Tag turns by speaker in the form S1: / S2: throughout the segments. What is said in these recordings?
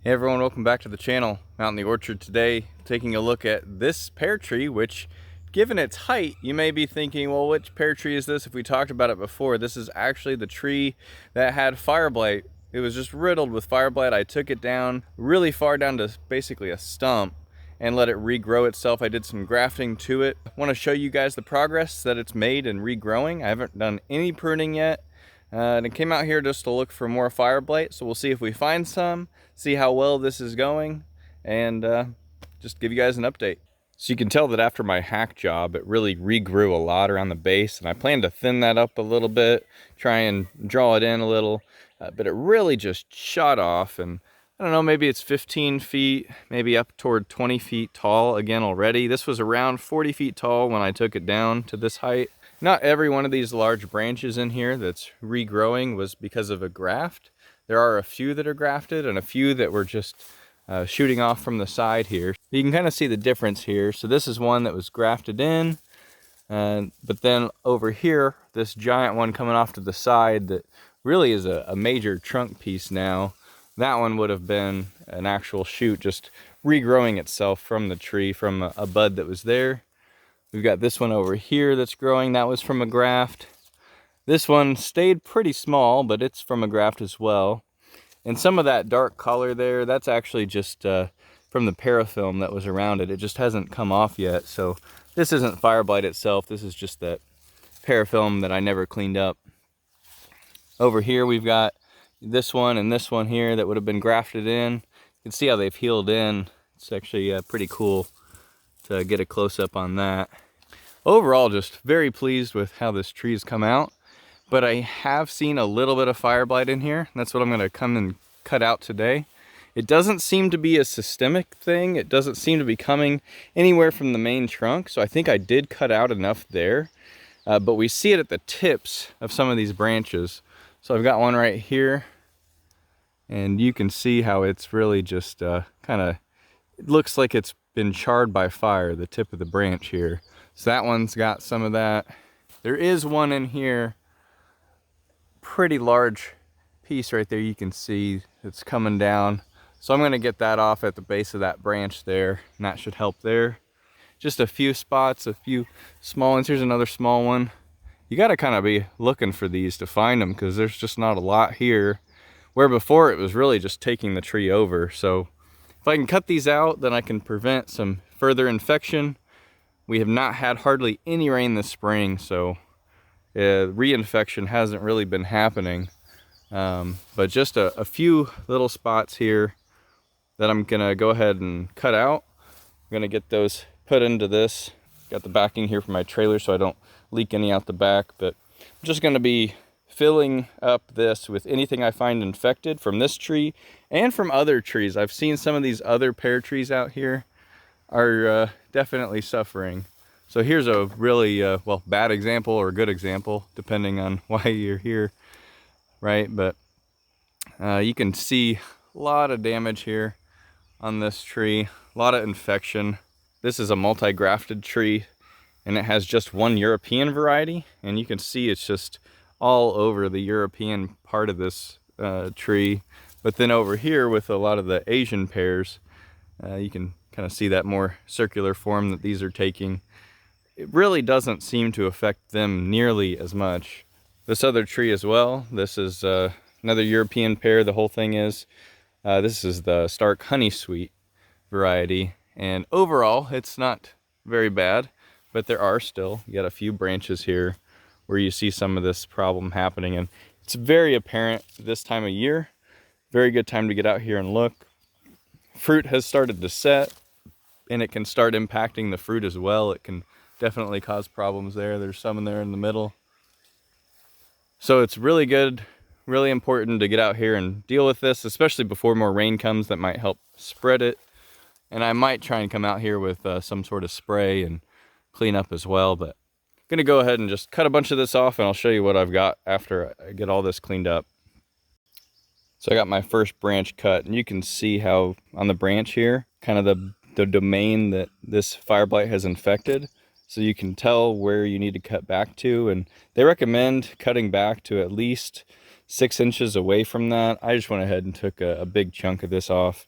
S1: Hey everyone, welcome back to the channel. I'm out in the orchard today taking a look at this pear tree, which given its height, you may be thinking, well, which pear tree is this if we talked about it before? This is actually the tree that had Fireblight. It was just riddled with Fireblight. I took it down really far down to basically a stump and let it regrow itself. I did some grafting to it. I want to show you guys the progress that it's made in regrowing. I haven't done any pruning yet. And I came out here just to look for more Fireblight, so we'll see if we find some, see how well this is going, and just give you guys an update. So you can tell that after my hack job, it really regrew a lot around the base, and I plan to thin that up a little bit, try and draw it in a little, but it really just shot off, and I don't know, maybe it's 15 feet, maybe up toward 20 feet tall again already. This was around 40 feet tall when I took it down to this height. Not every one of these large branches in here that's regrowing was because of a graft. There are a few that are grafted and a few that were just shooting off from the side here. You can kind of see the difference here. So this is one that was grafted in, but then over here, this giant one coming off to the side that really is a major trunk piece now. That one would have been an actual shoot just regrowing itself from the tree, from a bud that was there. We've got this one over here that's growing. That was from a graft. This one stayed pretty small, but it's from a graft as well. And some of that dark color there, that's actually just from the parafilm that was around it. It just hasn't come off yet. So this isn't Fireblight itself. This is just that parafilm that I never cleaned up. Over here we've got this one and this one here that would have been grafted in. You can see how they've healed in. It's actually pretty cool to get a close-up on that. Overall, just very pleased with how this tree has come out, but I have seen a little bit of Fireblight in here. That's what I'm going to come and cut out today. It doesn't seem to be a systemic thing. It doesn't seem to be coming anywhere from the main trunk, so I think I did cut out enough there, but we see it at the tips of some of these branches. So I've got one right here, and you can see how it's really just kind of, it looks like it's been charred by fire, the tip of the branch here. So that one's got some of that. There is one in here, pretty large piece right there you can see it's coming down. So I'm gonna get that off at the base of that branch there, and that should help there. Just a few spots, a few small ones. Here's another small one. You gotta kind of be looking for these to find them because there's just not a lot here, where before it was really just taking the tree over. So if I can cut these out, then I can prevent some further infection. We have not had hardly any rain this spring, so reinfection hasn't really been happening. But just a few little spots here that I'm gonna go ahead and cut out. I'm gonna get those put into this. Got the backing here for my trailer so I don't leak any out the back, but I'm just gonna be filling up this with anything I find infected from this tree and from other trees. I've seen some of these other pear trees out here are definitely suffering. So here's a really, well, bad example or good example, depending on why you're here, right? But you can see a lot of damage here on this tree, a lot of infection. This is a multi-grafted tree, and it has just one European variety, and you can see it's just all over the European part of this tree. But then over here with a lot of the Asian pears, you can kind of see that more circular form that these are taking. It really doesn't seem to affect them nearly as much. This other tree as well, this is another European pear. The whole thing is, this is the Stark Honey Sweet variety. And overall, it's not very bad, but there are still, you got a few branches here where you see some of this problem happening, and it's very apparent this time of year. Very good time to get out here and look. Fruit has started to set, and it can start impacting the fruit as well. It can definitely cause problems there. There's some in there in the middle. So it's really good, really important to get out here and deal with this, especially before more rain comes that might help spread it. And I might try and come out here with some sort of spray and clean up as well, but I'm gonna go ahead and just cut a bunch of this off, and I'll show you what I've got after I get all this cleaned up. So I got my first branch cut, and you can see how on the branch here, kind of the domain that this Fireblight has infected. So you can tell where you need to cut back to, and they recommend cutting back to at least 6 inches away from that. I just went ahead and took a big chunk of this off.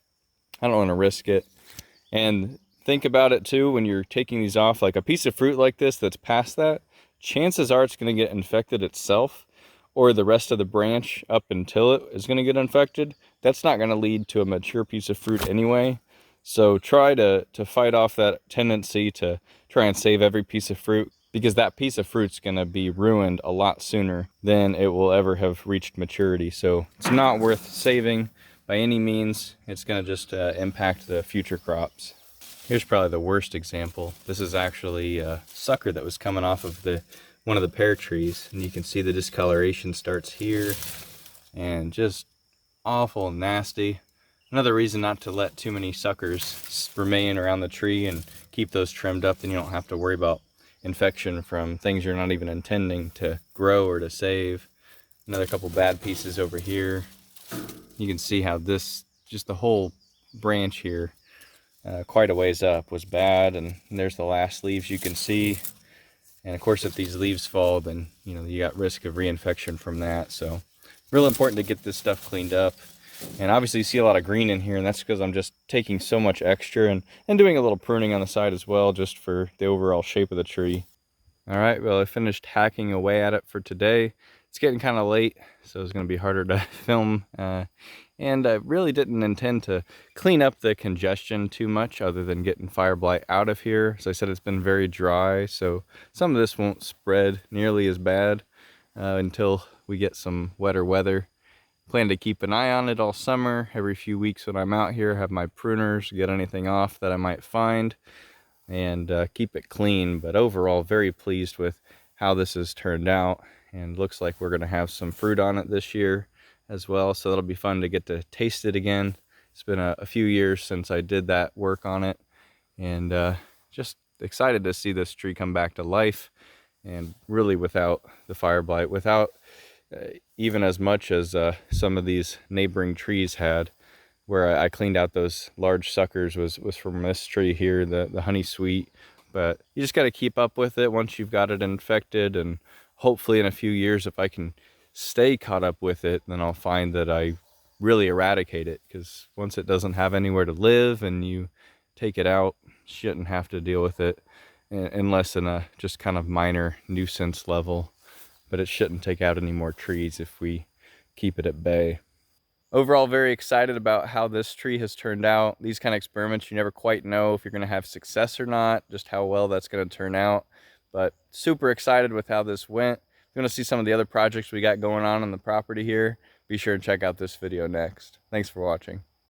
S1: I don't want to risk it. And think about it too, when you're taking these off, like a piece of fruit like this that's past that, chances are it's going to get infected itself, or the rest of the branch up until it is going to get infected. That's not going to lead to a mature piece of fruit anyway. So try to fight off that tendency to try and save every piece of fruit, because that piece of fruit's going to be ruined a lot sooner than it will ever have reached maturity. So it's not worth saving by any means. It's going to just impact the future crops. Here's probably the worst example. This is actually a sucker that was coming off of one of the pear trees, and you can see the discoloration starts here, and just awful nasty. Another reason not to let too many suckers remain around the tree, and keep those trimmed up, then you don't have to worry about infection from things you're not even intending to grow or to save. Another couple bad pieces over here. You can see how this, just the whole branch here, quite a ways up, was bad, and there's the last leaves you can see. And of course, if these leaves fall, then you got risk of reinfection from that. So real important to get this stuff cleaned up. And obviously you see a lot of green in here, and that's because I'm just taking so much extra and doing a little pruning on the side as well, just for the overall shape of the tree. All right, well, I finished hacking away at it for today. It's getting kind of late, so it's going to be harder to film. And I really didn't intend to clean up the congestion too much, other than getting Fireblight out of here. As I said, it's been very dry, so some of this won't spread nearly as bad until we get some wetter weather. Plan to keep an eye on it all summer. Every few weeks when I'm out here, have my pruners, get anything off that I might find, and keep it clean. But overall, very pleased with how this has turned out, and looks like we're going to have some fruit on it this year as well, so that'll be fun to get to taste it again. It's been a few years since I did that work on it, and just excited to see this tree come back to life. And really, without the Fireblight, without even as much as some of these neighboring trees had, where I cleaned out those large suckers, was from this tree here, the honey sweet. But you just got to keep up with it once you've got it infected, and hopefully in a few years, if I can stay caught up with it, then I'll find that I really eradicate it, because once it doesn't have anywhere to live and you take it out, shouldn't have to deal with it unless in a just kind of minor nuisance level. But it shouldn't take out any more trees if we keep it at bay. Overall, very excited about how this tree has turned out. These kind of experiments, you never quite know if you're going to have success or not, just how well that's going to turn out. But super excited with how this went. If you want to see some of the other projects we got going on the property here, be sure to check out this video next. Thanks for watching.